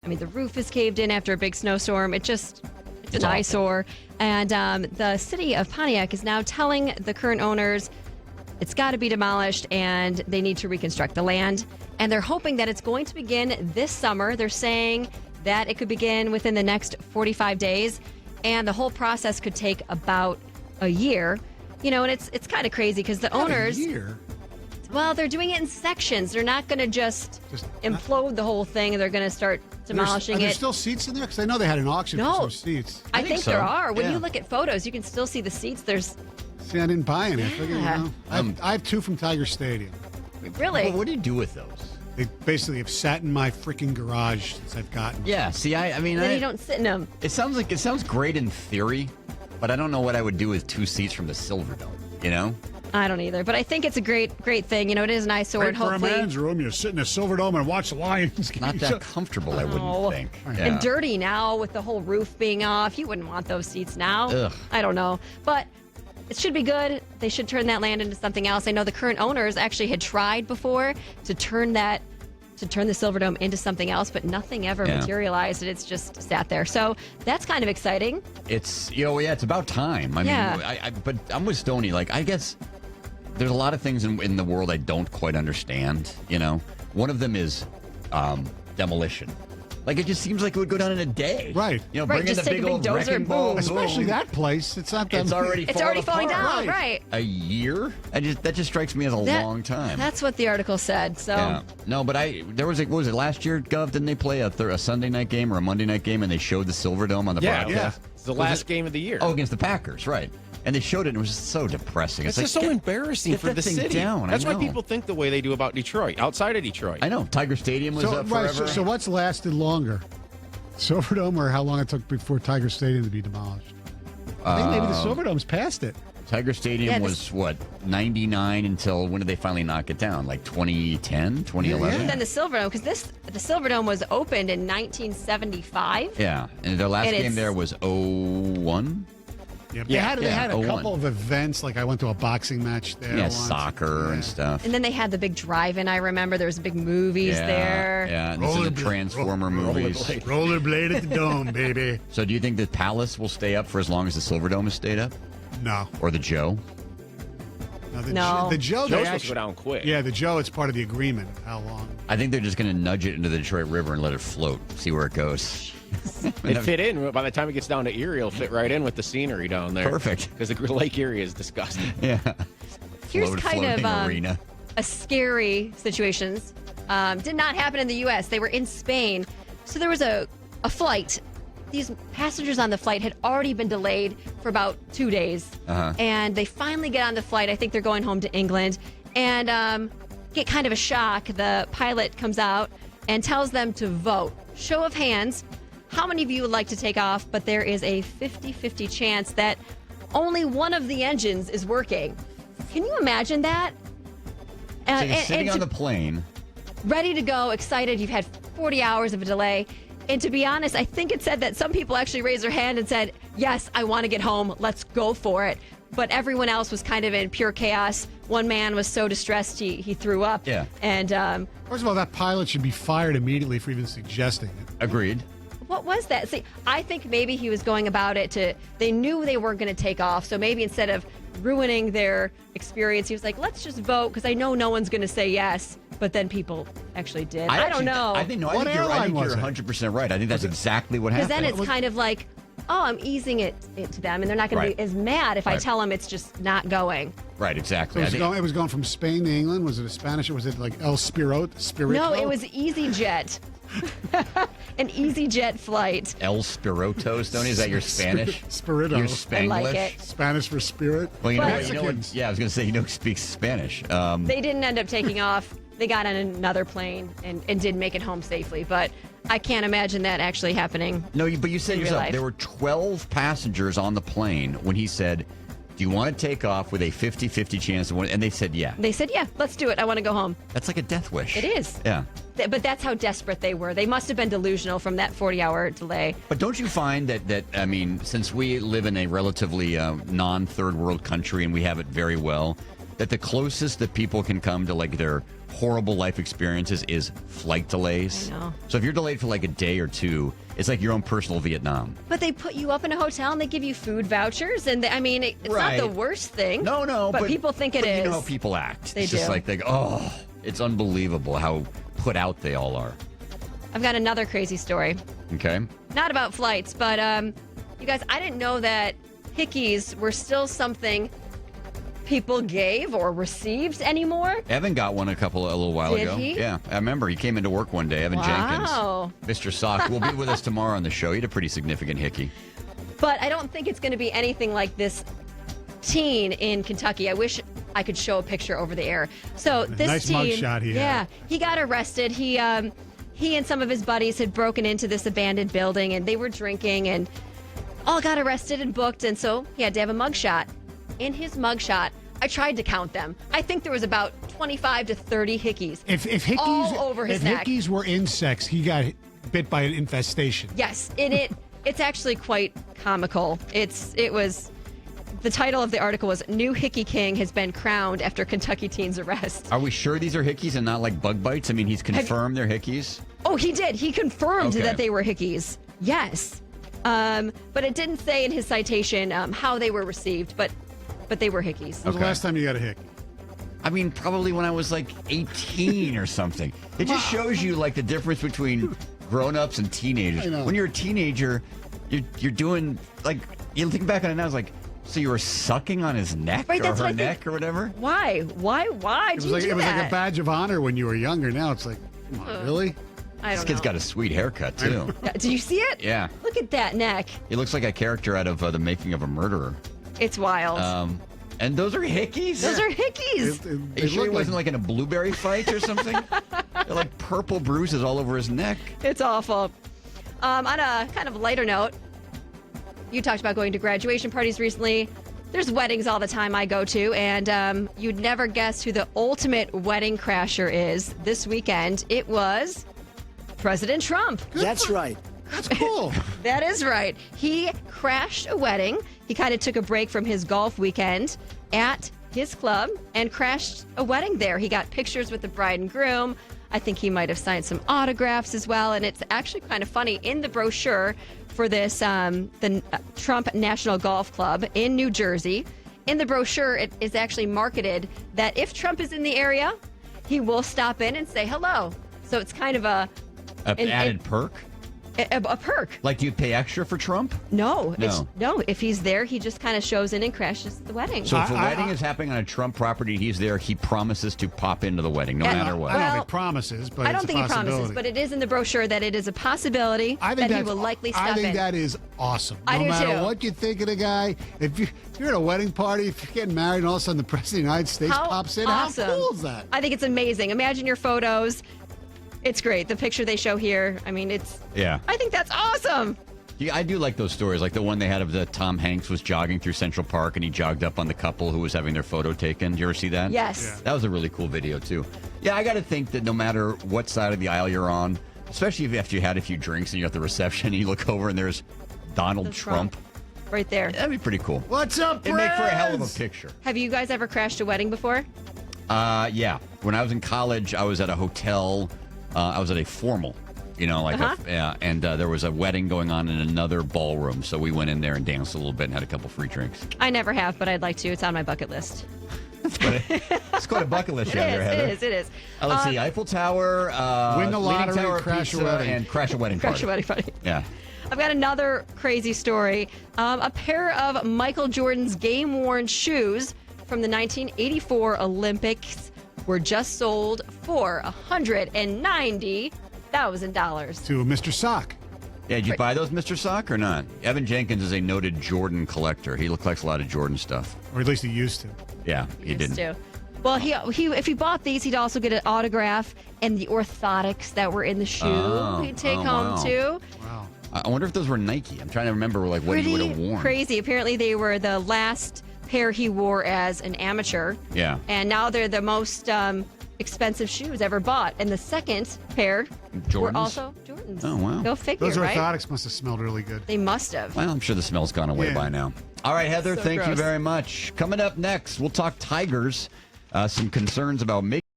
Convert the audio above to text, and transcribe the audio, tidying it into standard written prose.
I mean, the roof is caved in after a big snowstorm. It's an awful. eyesore. And the city of Pontiac is now telling the current owners it's got to be demolished and they need to reconstruct the land. And they're hoping that it's going to begin this summer. They're saying that it could begin within the next 45 days. And the whole process could take about a year. You know, and it's kind of crazy because the owners... A year? Well, they're doing it in sections. They're not going to just implode the whole thing. They're going to start demolishing Are there it. still seats in there? Because I know they had an auction for some seats. I think so. there are. When Yeah. you look at photos, you can still see the seats. There's See, I didn't buy any. I figured, Yeah. I have two from Tiger Stadium. really. Well, what do you do with those? They basically have sat in my freaking garage since I've gotten them. Yeah, see, I mean, Then you don't sit in them. it sounds great in theory, but I don't know what I would do with two seats from the Silverdome, you know? I don't either. But I think it's a great thing. You know, it is an eyesore. Great And for a hopefully, man's room. You sit in a Silverdome and watch the Lions game. Not that comfortable, I Oh. wouldn't think. and dirty now with the whole roof being off. You wouldn't want those seats now. Ugh. I don't know. But it should be good. They should turn that land into something else. I know the current owners actually had tried before to turn the Silverdome into something else, but nothing ever materialized, and it's just sat there. So that's kind of exciting. It's, it's about time. I Yeah. mean, but I'm with Stoney. Like, I guess there's a lot of things in the world I don't quite understand, you know? One of them is demolition. Like, it just seems like it would go down in a day. Right. You know, Right, bring in just the take big a big old dozer, wrecking boom. ball. Especially boom. that place. It's not that It's already falling down, Right. right? A year? That just strikes me as a long time. That's what the article said. So Yeah. No, but what was it last year, Gov? Didn't they play a Sunday night game or a Monday night game and they showed the Silverdome on the broadcast? It's the last game of the year. Oh, against the Packers, right. And they showed it and it was just so depressing. It's like, just so embarrassing get for that the thing city. down. That's I why know. people think the way they do about Detroit, outside of Detroit. I know. Tiger Stadium was So, up forever. so what's lasted longer? Silverdome or how long it took before Tiger Stadium to be demolished? I think maybe the Silverdome's past it. Tiger Stadium Yeah, was, 99 until when did they finally knock it down? Like 2010, 2011? And then the Silverdome, because the Silverdome was opened in 1975. Yeah. And their last And game it's- there was 01. Yeah, Yeah, they had a 01. couple of events. Like I went to a boxing match there. Yeah, once. soccer and stuff. And then they had the big drive-in. I remember there was big movies there. Yeah, and this is the Rollerblade. Transformer movies. Rollerblade at the Dome, baby. So do you think the Palace will stay up for as long as the Silverdome has stayed up? No. Or the Joe? No. The Joe, Joe's they supposed to actually, go down quick. Yeah, the Joe, it's part of the agreement. How long? I think they're just going to nudge it into the Detroit River and let it float, see where it goes. It fit in. By the time it gets down to Erie, it'll fit right in with the scenery down there. Perfect. Because the Lake Erie is disgusting. Yeah. Here's kind of floating arena. a scary situation. Did not happen in the U.S. They were in Spain. So there was a flight. These passengers on the flight had already been delayed for about 2 days. And they finally get on the flight. I think they're going home to England. And get kind of a shock. The pilot comes out and tells them to vote. Show of hands. How many of you would like to take off? But there is a 50-50 chance that only one of the engines is working. Can you imagine that? So you're sitting on to- the plane. ready to go, excited. You've had 40 hours of a delay. And to be honest, I think it said that some people actually raised their hand and said, yes, I want to get home. Let's go for it. But everyone else was kind of in pure chaos. One man was so distressed he threw up. Yeah. And First of all, that pilot should be fired immediately for even suggesting it. Agreed. what was that? See, I think maybe he was going about it they knew they weren't going to take off. So maybe instead of ruining their experience, he was like, let's just vote because I know no one's going to say yes. But then people actually did. I don't know. I think What you're airline was it? 100% right. I think that's exactly what Because happened. then it's kind of like, oh, I'm easing it to them, and they're not going to Right. be as mad if I Right. tell them it's just not going. Right, exactly. So it was going from Spain to England. Was it a Spanish or was it like El Spirito? No, it was EasyJet. An EasyJet flight. El Spirito, Stoney, is that your Spanish? Spirito. Your I Spanglish? like it. Spanish for spirit. Well, you know, But- you know what? Yeah, I was going to say, who speaks Spanish. They didn't end up taking off. They got on another plane and did make it home safely. But I can't imagine that actually happening. No, but you said in real yourself, life. there were 12 passengers on the plane when he said, do you want to take off with a 50-50 chance? And they said, yeah. They said, yeah, let's do it. I want to go home. That's like a death wish. It is. Yeah. But that's how desperate they were. They must have been delusional from that 40-hour delay. But don't you find that I mean, since we live in a relatively non-third world country and we have it very well, that the closest that people can come to like their horrible life experiences is flight delays. I know. So if you're delayed for like a day or two, it's like your own personal Vietnam. But they put you up in a hotel and they give you food vouchers, and it's Right. not the worst thing. No, but people think it is. You know how people act. They it's do. just like it's unbelievable how put out they all are. I've got another crazy story. Okay. Not about flights, but you guys, I didn't know that hickeys were still something people gave or received anymore. Evan got one a little while Did ago. he? Yeah, I remember he came into work one day. Evan Wow. Jenkins, Mr. Sock, will be with us tomorrow on the show. He had a pretty significant hickey. But I don't think it's going to be anything like this teen in Kentucky. I wish I could show a picture over the air. So this nice teen, mugshot he had. yeah, he got arrested. He and some of his buddies had broken into this abandoned building, and they were drinking, and all got arrested and booked. And so he had to have a mugshot. In his mugshot, I tried to count them. I think there was about 25 to 30 hickeys. If hickeys, all over his if neck. hickeys were insects, he got bit by an infestation. Yes, it's actually quite comical. It was. The title of the article was "New Hickey King has been crowned after Kentucky teen's arrest." Are we sure these are hickeys and not like bug bites? I mean, he's confirmed they're hickeys. Oh, he did. He confirmed Okay. that they were hickeys. Yes, but it didn't say in his citation how they were received, but they were hickeys. When was the last time you got a hickey? I mean, probably when I was like 18 or something. It just shows you like the difference between grown-ups and teenagers. I know. When you're a teenager, you're doing like you think back on it now. It's like, so you were sucking on his neck Right, or that's her what I think. neck or whatever. Why? It Did was like you do it was that? like a badge of honor when you were younger. Now it's like, come on, really? I This don't kid's know. got a sweet haircut too. Yeah, did you see it? Yeah, Look at that neck. he looks like a character out of The Making of a Murderer. It's wild. And those are hickeys. Those are hickeys. They Are you sure he look wasn't like in a blueberry fight or something? They're like purple bruises all over his neck. It's awful. On a kind of lighter note, you talked about going to graduation parties recently. There's weddings all the time I go to, and you'd never guess who the ultimate wedding crasher is this weekend. It was President Trump. That's right. That's cool. That is right. He crashed a wedding. He kind of took a break from his golf weekend at his club and crashed a wedding there. He got pictures with the bride and groom. I think he might have signed some autographs as well. And it's actually kind of funny in the brochure for this, the Trump National Golf Club in New Jersey. In the brochure, it is actually marketed that if Trump is in the area, he will stop in and say hello. So it's kind of a Added perk. a perk. Like, do you pay extra for Trump? No. No. If he's there, he just kind of shows in and crashes the wedding. So if a I- wedding is happening on a Trump property, he's there. He promises to pop into the wedding, no Yeah. matter what. I don't Well, think promises, but I don't it's think a he promises, possibility. but it is in the brochure that it is a possibility I think that he that's- will likely stop I think in. that is awesome. I No do matter too. what you think of the guy, if you're at a wedding party, if you're getting married, and all of a sudden the president of the United States How pops in, awesome. how cool is that? I think it's amazing. Imagine your photos. It's great. The picture they show here, I mean, Yeah. I think that's awesome. Yeah, I do like those stories, like the one they had of the Tom Hanks was jogging through Central Park and he jogged up on the couple who was having their photo taken. Did you ever see that? Yes. Yeah. That was a really cool video, too. Yeah, I got to think that no matter what side of the aisle you're on, especially if after you had a few drinks and you're at the reception and you look over and there's Donald Trump, Right there. that'd be pretty cool. What's up, It'd make for a hell of a friends? picture. Have you guys ever crashed a wedding before? Yeah. When I was in college, I was at a hotel. I was at a formal, and there was a wedding going on in another ballroom. So we went in there and danced a little bit and had a couple free drinks. I never have, but I'd like to. It's on my bucket list. It's quite a bucket list It you have there, Heather. is. It is. Let's see. Eiffel Tower, Win the Leaning lottery, Tower crash a pizza, wedding. and crash a wedding Crash party. a wedding party. Yeah. I've got another crazy story. A pair of Michael Jordan's game-worn shoes from the 1984 Olympics were just sold for $190,000. To Mr. Sock. Yeah, did you buy those, Mr. Sock, or not? Evan Jenkins is a noted Jordan collector. He collects a lot of Jordan stuff. Or at least he used to. Yeah, he didn't. To. Well, he if he bought these, he'd also get an autograph and the orthotics that were in the shoe. He'd take home wow. too. Wow. I wonder if those were Nike. I'm trying to remember like what he would have Pretty worn. crazy. Apparently, they were the last pair he wore as an amateur. Yeah. And now they're the most expensive shoes ever bought. And the second pair were Jordans? also Jordans. Oh, wow. Go figure, Those right? orthotics must have smelled really good. They must have. Well, I'm sure the smell's gone away Yeah. by now. All right, Heather, So thank you gross. very much. Coming up next, we'll talk Tigers. Some concerns about making